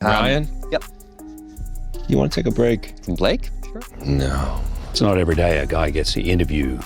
Ryan? Yep. You want to take a break? From Blake? Sure. No. It's not every day a guy gets to interview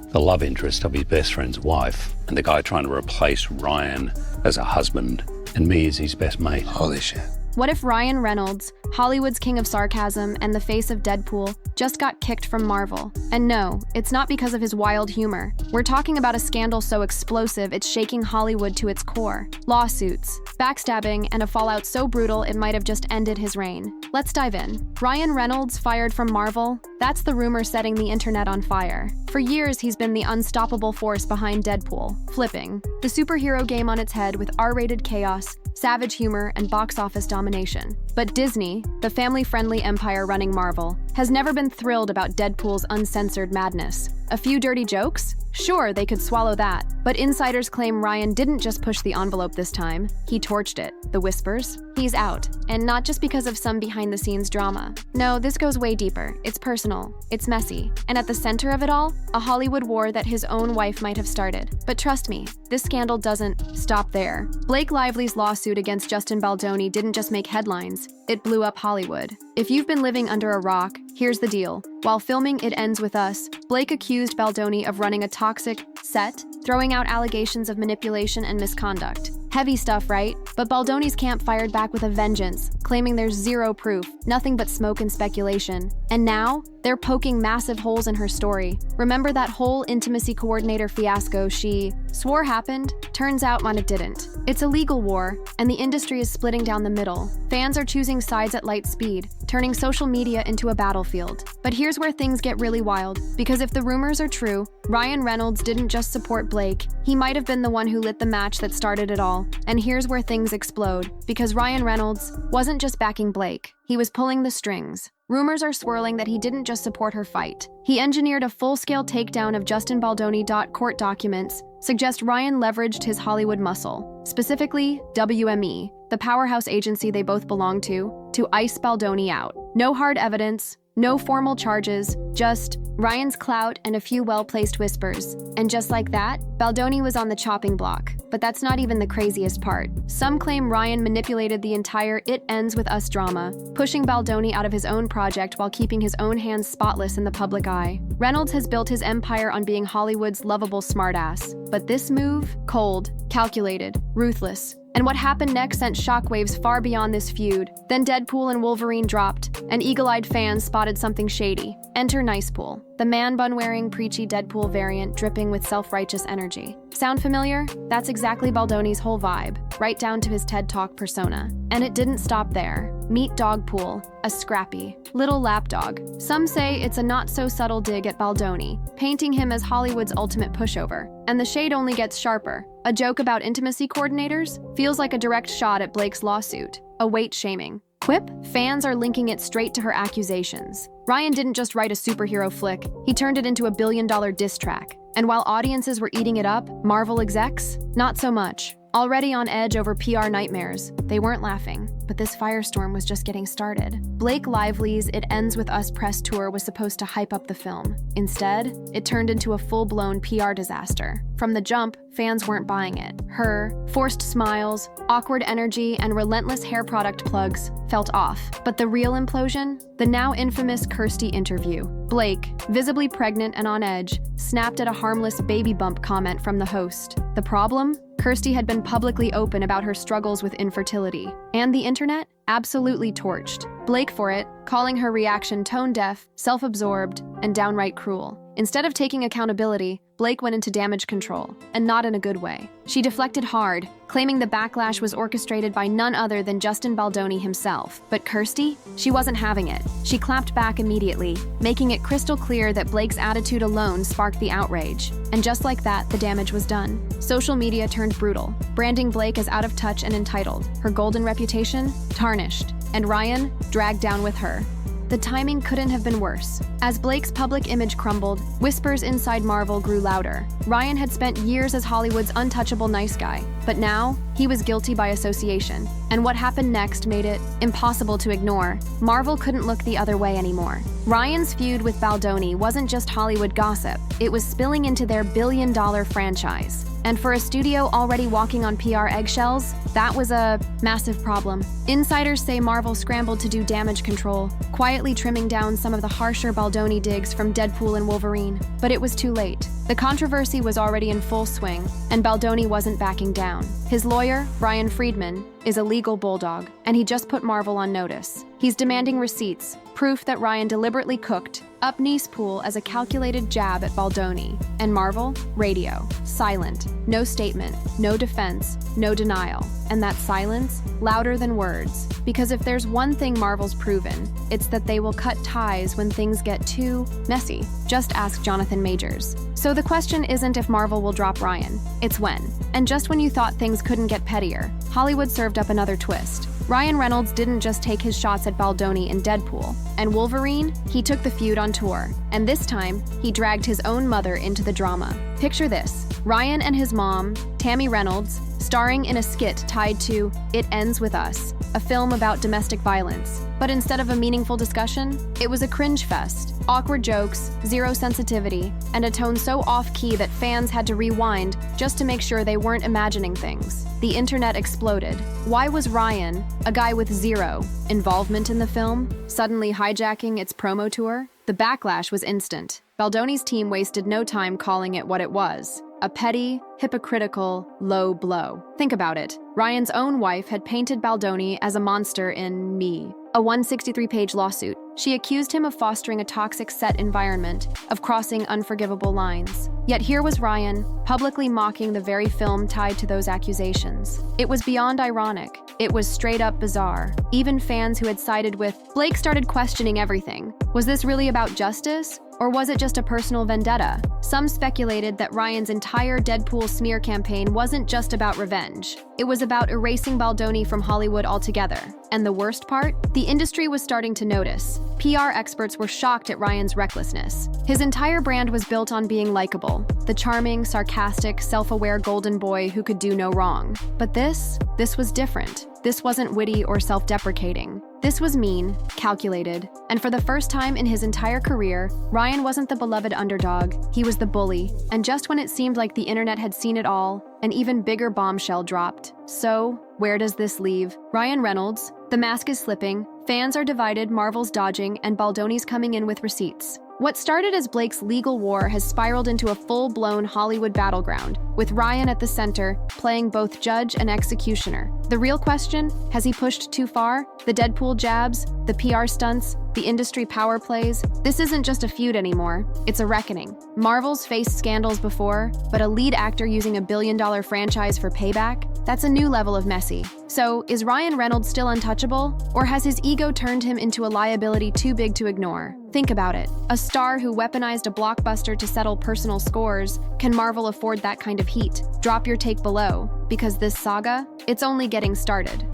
the love interest of his best friend's wife and the guy trying to replace Ryan as a husband and me as his best mate. Holy shit. What if Ryan Reynolds, Hollywood's king of sarcasm and the face of Deadpool, just got kicked from Marvel? And no, it's not because of his wild humor. We're talking about a scandal so explosive it's shaking Hollywood to its core. Lawsuits, backstabbing, and a fallout so brutal it might have just ended his reign. Let's dive in. Ryan Reynolds fired from Marvel? That's the rumor setting the internet on fire. For years, he's been the unstoppable force behind Deadpool, flipping the superhero game on its head with R-rated chaos, savage humor, and box office domination. But Disney, the family-friendly empire running Marvel, has never been thrilled about Deadpool's uncensored madness. A few dirty jokes? Sure, they could swallow that. But insiders claim Ryan didn't just push the envelope this time, he torched it. The whispers? He's out. And not just because of some behind-the-scenes drama. No, this goes way deeper. It's personal. It's messy. And at the center of it all, a Hollywood war that his own wife might have started. But trust me, this scandal doesn't stop there. Blake Lively's lawsuit against Justin Baldoni didn't just make headlines, it blew up Hollywood. If you've been living under a rock, here's the deal. While filming It Ends With Us, Blake accused Baldoni of running a toxic set, throwing out allegations of manipulation and misconduct. Heavy stuff, right? But Baldoni's camp fired back with a vengeance, claiming there's zero proof, nothing but smoke and speculation. And now, they're poking massive holes in her story. Remember that whole intimacy coordinator fiasco she swore happened? Turns out it didn't. It's a legal war, and the industry is splitting down the middle. Fans are choosing sides at light speed, turning social media into a battlefield. But here's where things get really wild, because if the rumors are true, Ryan Reynolds didn't just support Blake, he might have been the one who lit the match that started it all. And here's where things explode, because Ryan Reynolds wasn't just backing Blake, he was pulling the strings. Rumors are swirling that he didn't just support her fight. He engineered a full-scale takedown of Justin Baldoni. Court documents suggest Ryan leveraged his Hollywood muscle, specifically WME, the powerhouse agency they both belong to ice Baldoni out. No hard evidence, no formal charges, just Ryan's clout and a few well-placed whispers. And just like that, Baldoni was on the chopping block. But that's not even the craziest part. Some claim Ryan manipulated the entire It Ends With Us drama, pushing Baldoni out of his own project while keeping his own hands spotless in the public eye. Reynolds has built his empire on being Hollywood's lovable smartass. But this move? Cold, calculated, ruthless. And what happened next sent shockwaves far beyond this feud. Then Deadpool and Wolverine dropped, and eagle-eyed fans spotted something shady. Enter Nicepool, the man-bun-wearing, preachy Deadpool variant dripping with self-righteous energy. Sound familiar? That's exactly Baldoni's whole vibe, right down to his TED Talk persona. And it didn't stop there. Meet Dogpool, a scrappy, little lapdog. Some say it's a not-so-subtle dig at Baldoni, painting him as Hollywood's ultimate pushover. And the shade only gets sharper. A joke about intimacy coordinators feels like a direct shot at Blake's lawsuit, a weight-shaming. Quip, fans are linking it straight to her accusations. Ryan didn't just write a superhero flick, he turned it into a billion-dollar diss track. And while audiences were eating it up, Marvel execs? Not so much. Already on edge over PR nightmares, they weren't laughing, but this firestorm was just getting started. Blake Lively's It Ends With Us press tour was supposed to hype up the film. Instead, it turned into a full-blown PR disaster. From the jump, fans weren't buying it. Her forced smiles, awkward energy, and relentless hair product plugs felt off. But the real implosion? The now infamous Kirsty interview. Blake, visibly pregnant and on edge, snapped at a harmless baby bump comment from the host. The problem? Kirsty had been publicly open about her struggles with infertility. And the internet? Absolutely torched. Blake for it, calling her reaction tone-deaf, self-absorbed, and downright cruel. Instead of taking accountability, Blake went into damage control, and not in a good way. She deflected hard, claiming the backlash was orchestrated by none other than Justin Baldoni himself. But Kirsty? She wasn't having it. She clapped back immediately, making it crystal clear that Blake's attitude alone sparked the outrage. And just like that, the damage was done. Social media turned brutal, branding Blake as out of touch and entitled, her golden reputation tarnished, and Ryan dragged down with her. The timing couldn't have been worse. As Blake's public image crumbled, whispers inside Marvel grew louder. Ryan had spent years as Hollywood's untouchable nice guy, but now he was guilty by association. And what happened next made it impossible to ignore. Marvel couldn't look the other way anymore. Ryan's feud with Baldoni wasn't just Hollywood gossip, it was spilling into their billion-dollar franchise. And for a studio already walking on PR eggshells, that was a massive problem. Insiders say Marvel scrambled to do damage control, quietly trimming down some of the harsher Baldoni digs from Deadpool and Wolverine. But it was too late. The controversy was already in full swing, and Baldoni wasn't backing down. His lawyer, Ryan Friedman, is a legal bulldog, and he just put Marvel on notice. He's demanding receipts, proof that Ryan deliberately cooked up Nicepool as a calculated jab at Baldoni. And Marvel? Radio. Silent. No statement. No defense. No denial. And that silence? Louder than words. Because if there's one thing Marvel's proven, it's that they will cut ties when things get too messy. Just ask Jonathan Majors. So the question isn't if Marvel will drop Ryan, it's when. And just when you thought things couldn't get pettier, Hollywood served up another twist. Ryan Reynolds didn't just take his shots at Baldoni in Deadpool. And Wolverine, he took the feud on tour. And this time, he dragged his own mother into the drama. Picture this: Ryan and his mom, Tammy Reynolds, starring in a skit tied to It Ends With Us, a film about domestic violence. But instead of a meaningful discussion, it was a cringe fest. Awkward jokes, zero sensitivity, and a tone so off-key that fans had to rewind just to make sure they weren't imagining things. The internet exploded. Why was Ryan, a guy with zero involvement in the film, suddenly hijacking its promo tour? The backlash was instant. Baldoni's team wasted no time calling it what it was: a petty, hypocritical, low blow. Think about it. Ryan's own wife had painted Baldoni as a monster in Me, a 163-page lawsuit. She accused him of fostering a toxic set environment, of crossing unforgivable lines. Yet here was Ryan, publicly mocking the very film tied to those accusations. It was beyond ironic. It was straight up bizarre. Even fans who had sided with Blake started questioning everything. Was this really about justice? Or was it just a personal vendetta? Some speculated that Ryan's entire Deadpool smear campaign wasn't just about revenge. It was about erasing Baldoni from Hollywood altogether. And the worst part? The industry was starting to notice. PR experts were shocked at Ryan's recklessness. His entire brand was built on being likable, the charming, sarcastic, self-aware golden boy who could do no wrong. But this was different. This wasn't witty or self-deprecating. This was mean, calculated, and for the first time in his entire career, Ryan wasn't the beloved underdog, he was the bully. And just when it seemed like the internet had seen it all, an even bigger bombshell dropped. So, where does this leave Ryan Reynolds? The mask is slipping, fans are divided, Marvel's dodging, and Baldoni's coming in with receipts. What started as Blake's legal war has spiraled into a full-blown Hollywood battleground, with Ryan at the center, playing both judge and executioner. The real question, has he pushed too far? The Deadpool jabs, the PR stunts, the industry power plays? This isn't just a feud anymore, it's a reckoning. Marvel's faced scandals before, but a lead actor using a billion-dollar franchise for payback? That's a new level of messy. So, is Ryan Reynolds still untouchable? Or has his ego turned him into a liability too big to ignore? Think about it. A star who weaponized a blockbuster to settle personal scores, can Marvel afford that kind of heat? Drop your take below, because this saga, it's only getting started.